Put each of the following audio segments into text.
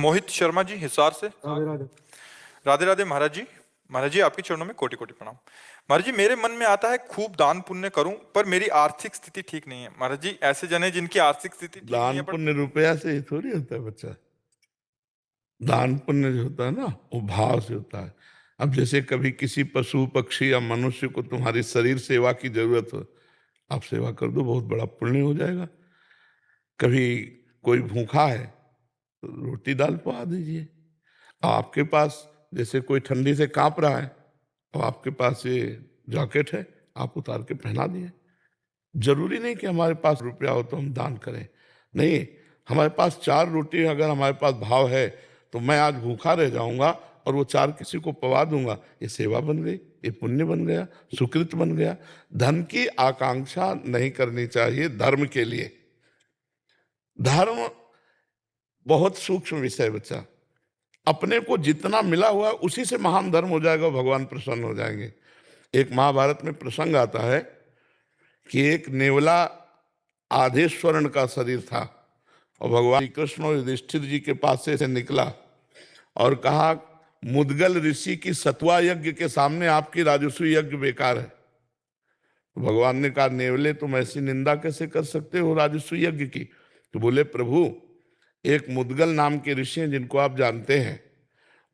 मोहित शर्मा जी हिसार से। राधे राधे। राधे राधे महाराज जी। महाराज जी आपके चरणों में कोटि कोटि प्रणाम। महाराज जी मेरे मन में आता है खूब दान पुण्य करूं, पर मेरी आर्थिक स्थिति ठीक नहीं है। महाराज जी ऐसे जन है जिनकी आर्थिक स्थिति ठीक नहीं दान है, पर पुण्य रुपया से ही थोड़ी होता है बच्चा। दान पुण्य जो होता है ना, वो भाव से होता है। अब जैसे कभी किसी पशु पक्षी या मनुष्य को तुम्हारी शरीर सेवा की जरूरत हो, आप सेवा कर दो, बहुत बड़ा पुण्य हो जाएगा। कभी कोई भूखा है तो रोटी दाल पका दीजिए। आपके पास जैसे कोई ठंडी से कांप रहा है और आपके पास ये जैकेट है, आप उतार के पहना दिए। जरूरी नहीं कि हमारे पास रुपया हो तो हम दान करें, नहीं। हमारे पास 4 रोटी अगर हमारे पास भाव है तो मैं आज भूखा रह जाऊंगा और वो 4 किसी को पवा दूंगा, ये सेवा बन गई, ये पुण्य बन गया, सुकृत बन गया। धन की आकांक्षा नहीं करनी चाहिए धर्म के लिए। धर्म बहुत सूक्ष्म विषय बच्चा। अपने को जितना मिला हुआ है उसी से महान धर्म हो जाएगा, भगवान प्रसन्न हो जाएंगे। एक महाभारत में प्रसंग आता है कि एक नेवला आधे स्वर्ण का शरीर था और भगवान श्री कृष्ण और युधिष्ठिर जी के पास से निकला और कहा, मुदगल ऋषि की सतुआ यज्ञ के सामने आपकी राजस्व यज्ञ बेकार है। तो भगवान ने कहा, नेवले तुम ऐसी निंदा कैसे कर सकते हो राजस्व यज्ञ की? तो बोले, प्रभु एक मुदगल नाम के ऋषि हैं जिनको आप जानते हैं,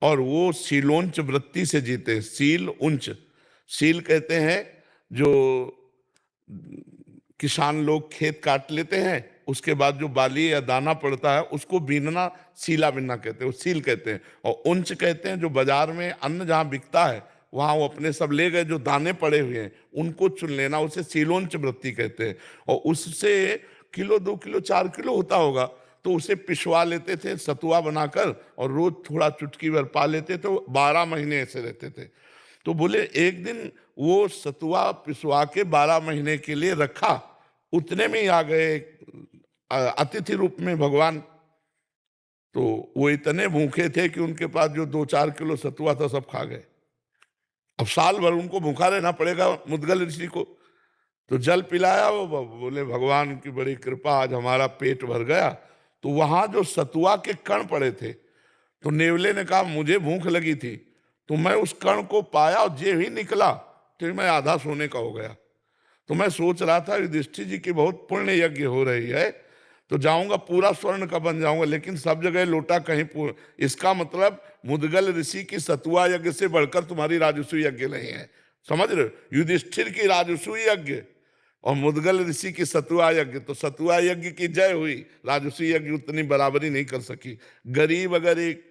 और वो सीलोंच वृत्ति से जीते हैं। सील उंच, सील कहते हैं जो किसान लोग खेत काट लेते हैं, उसके बाद जो बाली या दाना पड़ता है उसको बीनना, सीला बीनना कहते हैं, वो सील कहते हैं। और उंच कहते हैं जो बाजार में अन्न जहाँ बिकता है वहाँ वो अपने सब ले गए, जो दाने पड़े हुए हैं उनको चुन लेना, उसे सीलोंच वृत्ति कहते हैं। और उससे किलो 2 किलो 4 किलो होता होगा तो उसे पिसवा लेते थे सतुआ बनाकर, और रोज थोड़ा चुटकी भर पा लेते थे, 12 महीने ऐसे रहते थे। तो बोले एक दिन वो सतुआ पिसवा के 12 महीने के लिए रखा, उतने में ही आ गए अतिथि रूप में भगवान। तो वो इतने भूखे थे कि उनके पास जो 2-4 किलो सतुआ था सब खा गए। अब साल भर उनको भूखा रहना पड़ेगा मुदगल ऋषि को। तो जल पिलाया, वो बोले भगवान की बड़ी कृपा, आज हमारा पेट भर गया। तो वहां जो सतुआ के कण पड़े थे, तो नेवले ने कहा मुझे भूख लगी थी, तो मैं उस कण को पाया और जे ही निकला तो मैं आधा सोने का हो गया। तो मैं सोच रहा था युधिष्ठिर जी की बहुत पुण्य यज्ञ हो रही है, तो जाऊंगा पूरा स्वर्ण का बन जाऊंगा, लेकिन सब जगह लोटा कहीं इसका मतलब मुदगल ऋषि की सतुआ यज्ञ से बढ़कर तुम्हारी राजस्व यज्ञ नहीं है। समझ रहे हो? युधिष्ठिर की राजस्व यज्ञ और मुदगल ऋषि की सतुआ यज्ञ, तो सतुआ यज्ञ की जय हुई, राजस्व यज्ञ उतनी बराबरी नहीं कर सकी। गरीब अगर एक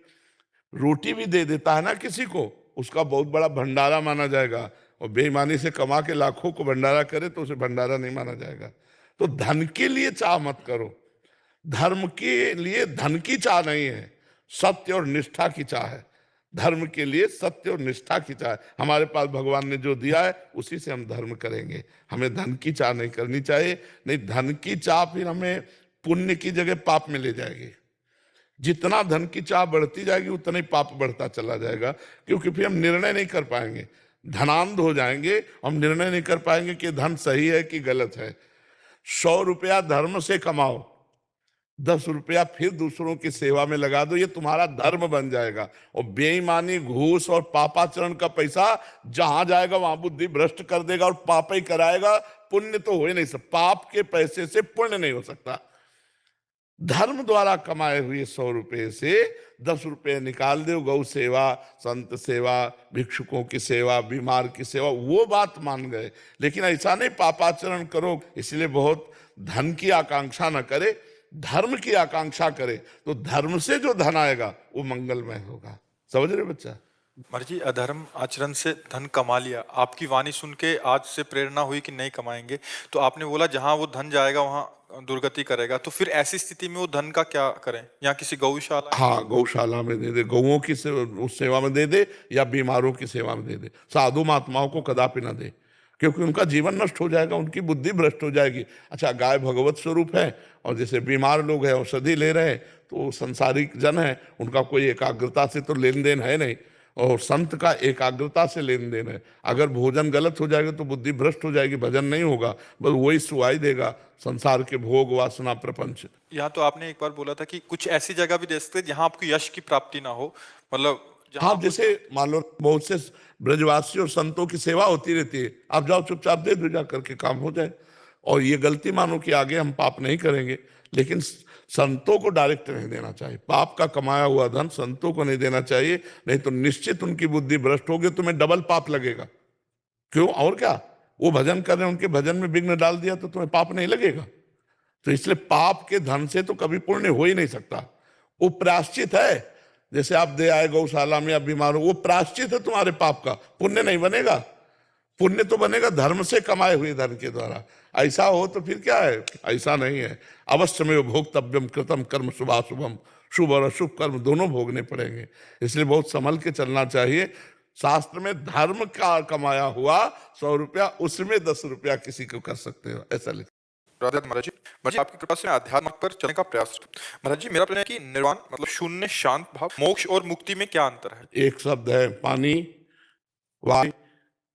रोटी भी दे देता है ना किसी को, उसका बहुत बड़ा भंडारा माना जाएगा, और बेईमानी से कमा के लाखों को भंडारा करे तो उसे भंडारा नहीं माना जाएगा। तो धन के लिए चाह मत करो, धर्म के लिए धन की चाह नहीं है, सत्य और निष्ठा की चाह है। धर्म के लिए सत्य और निष्ठा की चाह है। हमारे पास भगवान ने जो दिया है उसी से हम धर्म करेंगे, हमें धन की चाह नहीं करनी चाहिए। नहीं, धन की चाह फिर हमें पुण्य की जगह पाप में ले जाएगी। जितना धन की चाह बढ़ती जाएगी उतना ही पाप बढ़ता चला जाएगा, क्योंकि फिर हम निर्णय नहीं कर पाएंगे, धनांध हो जाएंगे। हम निर्णय नहीं कर पाएंगे कि धन सही है कि गलत है। 100 रुपया धर्म से कमाओ, 10 रुपया फिर दूसरों की सेवा में लगा दो, ये तुम्हारा धर्म बन जाएगा। और बेईमानी, घूस और पापाचरण का पैसा जहां जाएगा वहां बुद्धि भ्रष्ट कर देगा और पाप ही कराएगा, पुण्य तो हो ही नहीं सकता। पाप के पैसे से पुण्य नहीं हो सकता। धर्म द्वारा कमाए हुए 100 रुपये से 10 रुपये निकाल दो, गौ सेवा, संत सेवा, भिक्षुकों की सेवा, बीमार की सेवा, वो बात मान गए। लेकिन ऐसा नहीं पापाचरण करो। इसलिए बहुत धन की आकांक्षा न करे, धर्म की आकांक्षा करे, तो धर्म से जो धन आएगा वो मंगलमय होगा। समझ रहे बच्चा? महाराज जी अधर्म आचरण से धन कमा लिया, आपकी वाणी सुन के आज से प्रेरणा हुई कि नहीं कमाएंगे, तो आपने बोला जहां वो धन जाएगा वहां दुर्गति करेगा, तो फिर ऐसी स्थिति में वो धन का क्या करें? यहाँ किसी गौशाला, हाँ, गौशाला में दे दे, गौओं की उस सेवा में दे दे, या बीमारों की सेवा में दे दे। साधु महात्माओं को कदापि ना दे, क्योंकि उनका जीवन नष्ट हो जाएगा, उनकी बुद्धि भ्रष्ट हो जाएगी। अच्छा, गाय भगवत स्वरूप है, और जैसे बीमार लोग हैं औषधि ले रहे हैं तो संसारिक जन है, उनका कोई एकाग्रता से तो लेन देन है नहीं, और संत का एकाग्रता से लेन देन है। अगर भोजन गलत हो जाएगा तो बुद्धि भ्रष्ट हो जाएगी, भजन नहीं होगा, बस वही सुहाई देगा संसार के भोग वासना प्रपंच। यहाँ तो आपने एक बार बोला था कि कुछ ऐसी जगह भी दे सकते हैं जहां आपको यश की प्राप्ति ना हो, मतलब जहां हाँ, आपको जैसे मान लो बहुत से ब्रजवासी और संतों की सेवा होती रहती है, आप जाओ चुपचाप दे दो, जा करके काम हो जाए। और ये गलती मानो कि आगे हम पाप नहीं करेंगे, लेकिन संतों को डायरेक्ट नहीं देना चाहिए। पाप का कमाया हुआ धन संतों को नहीं देना चाहिए, नहीं तो निश्चित उनकी बुद्धि भ्रष्ट होगी, तुम्हें डबल पाप लगेगा। क्यों? और क्या, वो भजन कर रहे हैं, उनके भजन में विघ्न डाल दिया तो तुम्हें पाप नहीं लगेगा। तो इसलिए पाप के धन से तो कभी पुण्य हो ही नहीं सकता। वो प्रायश्चित है, जैसे आप दे आए गौशाला में, आप बीमार हो, वो प्रायश्चित है तुम्हारे पाप का, पुण्य नहीं बनेगा। पुण्य तो बनेगा धर्म से कमाए हुए धन के द्वारा। ऐसा हो तो फिर क्या है? ऐसा नहीं है। अवश्य में भोक्तव्यम कृतम कर्म शुभाशुभम, शुभ और अशुभ कर्म दोनों भोगने पड़ेंगे। इसलिए बहुत संभल के चलना चाहिए। शास्त्र में धर्म का कमाया हुआ 100 रुपया, उसमें 10 रुपया किसी को कर सकते हो, ऐसा लिखा। राधे महाराज जी, महाराज जी आपकी कृपा से मैं अध्यात्म पर चलने का प्रयास करूं। महाराज जी मेरा प्रश्न है कि निर्वाण मतलब शून्य शांत भाव, मोक्ष और मुक्ति में क्या अंतर है? एक शब्द है पानी, वायु,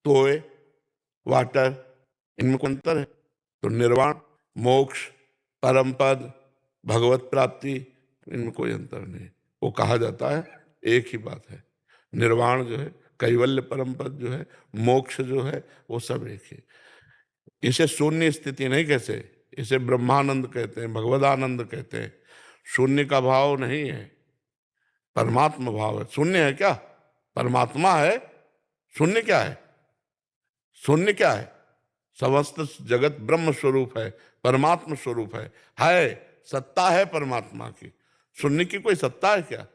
तोय, वाटर, इनमें कोई अंतर है? तो निर्वाण, मोक्ष, परम पद, भगवत प्राप्ति, इनमें कोई अंतर नहीं। वो कहा जाता है एक ही बात है। निर्वाण जो है, कैवल्य परम पद जो है, मोक्ष जो है, वो सब एक ही। इसे शून्य स्थिति नहीं कहते, इसे ब्रह्मानंद कहते हैं, भगवदानंद कहते हैं। शून्य का भाव नहीं है, परमात्मा भाव है। शून्य है क्या? परमात्मा है। शून्य क्या है? शून्य क्या है? समस्त जगत ब्रह्म स्वरूप है, परमात्मा स्वरूप है, सत्ता है परमात्मा की। शून्य की कोई सत्ता है क्या?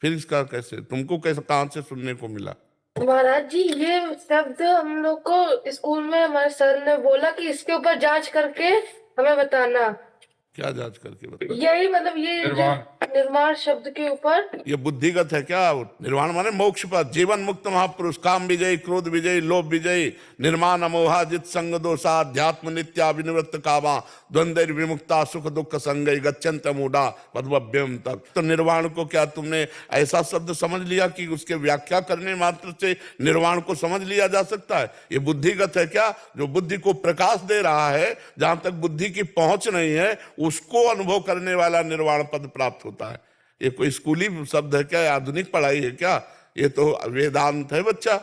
फिर इसका कैसे, तुमको कैसे, कहां से सुनने को मिला? महाराज जी ये शब्द हम लोग को स्कूल में हमारे सर ने बोला कि इसके ऊपर जांच करके हमें बताना। क्या जांच करके बता? यही मतलब ये जो निर्माण शब्द के ऊपर ये बुद्धिगत है क्या? निर्वाण माने मोक्ष पद, जीवन मुक्त महापुरुष, काम विजयी, क्रोध विजयी, लोभ विजयी, निर्माण अमोहा जित संग दोषा, अध्यात्म नित्या विनिवृत्त कामा, द्वंद्व विमुक्ता, सुख दुख संगई, गच्छन्त मूढ़ा पद्मभ्यम तक। तो निर्वाण को क्या तुमने ऐसा शब्द समझ लिया कि उसके व्याख्या करने मात्र से निर्वाण को समझ लिया जा सकता है? ये बुद्धिगत है क्या? जो बुद्धि को प्रकाश दे रहा है, जहां तक बुद्धि की पहुंच नहीं है, उसको अनुभव करने वाला निर्वाण पद प्राप्त होता है। ये कोई स्कूली शब्द है क्या? आधुनिक पढ़ाई है क्या? ये तो वेदांत है बच्चा।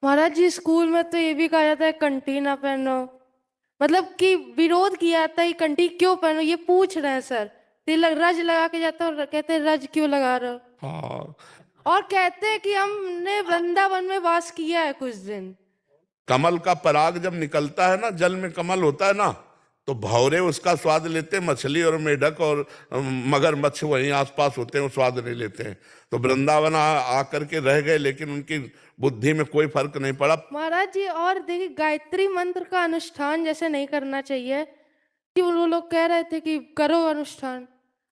महाराज जी स्कूल में तो ये भी कहा जाता है कंठी ना पहनो, मतलब कि विरोध किया जाता है कंठी क्यों पहनो, ये पूछ रहे हैं सर। तिलक रज लगा के जाता है और कहते हैं रज क्यों लगा रहे हो, हाँ, और कहते हैं कि हमने वृंदावन में वास किया है कुछ दिन। कमल का पराग जब निकलता है ना, जल में कमल होता है ना, तो भौरे उसका स्वाद लेते हैं, मछली और मेढक और मगरमच्छ वहीं आसपास होते हैं, वो स्वाद नहीं लेते हैं। तो वृंदावन आकर के रह गए, लेकिन उनकी बुद्धि में कोई फर्क नहीं पड़ा। महाराज जी और देखिए गायत्री मंत्र का अनुष्ठान जैसे नहीं करना चाहिए, कि वो लोग कह रहे थे कि करो अनुष्ठान,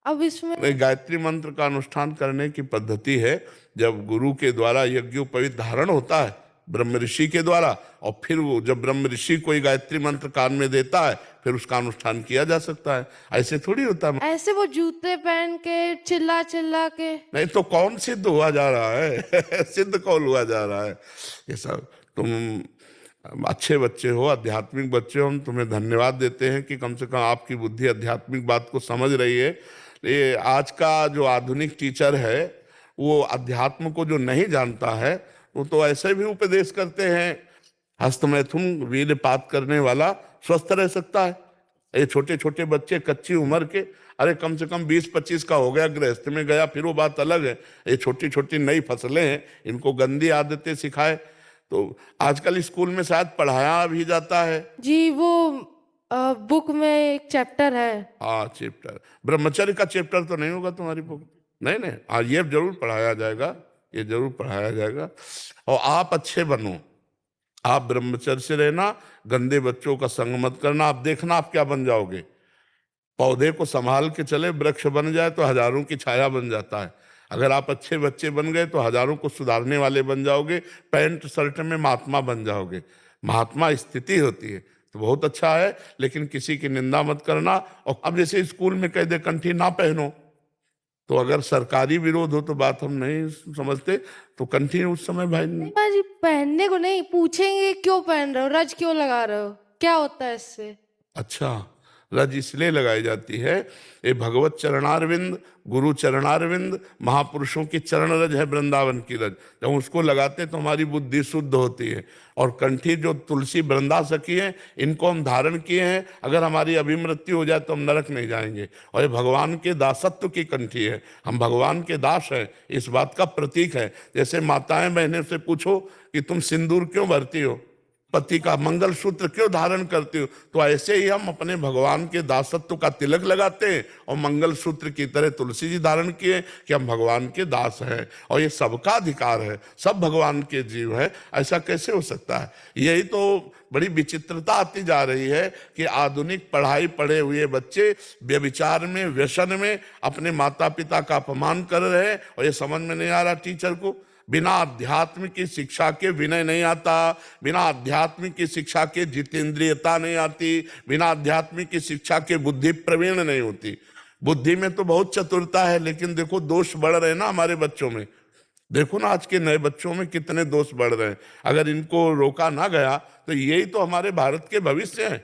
अब इसमें नहीं, गायत्री मंत्र का अनुष्ठान करने की पद्धति है, जब गुरु के द्वारा यज्ञोपवीत धारण होता है ब्रह्म ऋषि के द्वारा, और फिर वो जब ब्रह्म ऋषि कोई गायत्री मंत्र कान में देता है, फिर उसका अनुष्ठान किया जा सकता है। ऐसे थोड़ी होता है। ऐसे वो जूते पहन के चिल्ला चिल्ला के। नहीं तो कौन सिद्ध हुआ जा रहा है? सिद्ध कौन हुआ जा रहा है? ये सब तुम अच्छे बच्चे हो, आध्यात्मिक बच्चे हो, हम तुम्हें धन्यवाद देते हैं कि कम से कम आपकी बुद्धि आध्यात्मिक बात को समझ रही है। ये आज का जो आधुनिक टीचर है, वो अध्यात्म को जो नहीं जानता है, वो तो ऐसे भी उपदेश करते हैं, हस्तमैथुन वीर्यपात करने वाला स्वस्थ रह सकता है। ये छोटे छोटे बच्चे कच्ची उम्र के, अरे कम से कम 20-25 का हो गया, गृहस्थ में गया, फिर वो बात अलग है। ये छोटी छोटी नई फसलें हैं, इनको गंदी आदतें सिखाए। तो आजकल स्कूल में शायद पढ़ाया भी जाता है जी वो बुक में एक चैप्टर है। हाँ, चैप्टर ब्रह्मचर्य का चैप्टर तो नहीं होगा तुम्हारी बुक? नहीं नहीं, हाँ ये जरूर पढ़ाया जाएगा, ये जरूर पढ़ाया जाएगा। और आप अच्छे बनो, आप ब्रह्मचर्य से रहना, गंदे बच्चों का संग मत करना। आप देखना आप क्या बन जाओगे। पौधे को संभाल के चले, वृक्ष बन जाए तो हजारों की छाया बन जाता है। अगर आप अच्छे बच्चे बन गए तो हजारों को सुधारने वाले बन जाओगे, पैंट शर्ट में महात्मा बन जाओगे। महात्मा स्थिति होती है तो बहुत अच्छा है, लेकिन किसी की निंदा मत करना। और अब जैसे स्कूल में कह दे कंठी ना पहनो, तो अगर सरकारी विरोध हो तो बात हम नहीं समझते, तो कंठी उस समय भाई माँ जी पहनने को नहीं पूछेंगे, क्यों पहन रहे हो, रज क्यों लगा रहे हो, क्या होता है इससे? अच्छा, रज इसलिए लगाई जाती है, ये भगवत चरणारविंद, गुरु चरणारविंद, महापुरुषों की चरण रज है वृंदावन की रज। जब उसको लगाते हैं तो हमारी बुद्धि शुद्ध होती है। और कंठी जो तुलसी वृंदा सखी है, इनको हम धारण किए हैं, अगर हमारी अभिमृत्यु हो जाए तो हम नरक नहीं जाएंगे। और ये भगवान के दासत्व की कंठी है, हम भगवान के दास हैं, इस बात का प्रतीक है। जैसे माताएं बहनें से पूछो कि तुम सिंदूर क्यों भरती हो, पति का मंगल सूत्र क्यों धारण करते हो, तो ऐसे ही हम अपने भगवान के दासत्व का तिलक लगाते हैं और मंगल सूत्र की तरह तुलसी जी धारण किए कि हम भगवान के दास हैं। और ये सबका अधिकार है, सब भगवान के जीव है, ऐसा कैसे हो सकता है? यही तो बड़ी विचित्रता आती जा रही है कि आधुनिक पढ़ाई पढ़े हुए बच्चे व्यभिचार में, व्यसन में अपने माता पिता का अपमान कर रहे हैं, और ये समझ में नहीं आ रहा टीचर को। बिना अध्यात्म की शिक्षा के विनय नहीं आता, बिना अध्यात्म की शिक्षा के जितेंद्रियता नहीं आती, बिना अध्यात्म की शिक्षा के बुद्धि प्रवीण नहीं होती। बुद्धि में तो बहुत चतुरता है, लेकिन देखो दोष बढ़ रहे हैं ना हमारे बच्चों में। देखो ना आज के नए बच्चों में कितने दोष बढ़ रहे हैं। अगर इनको रोका ना गया तो यही तो हमारे भारत के भविष्य हैं।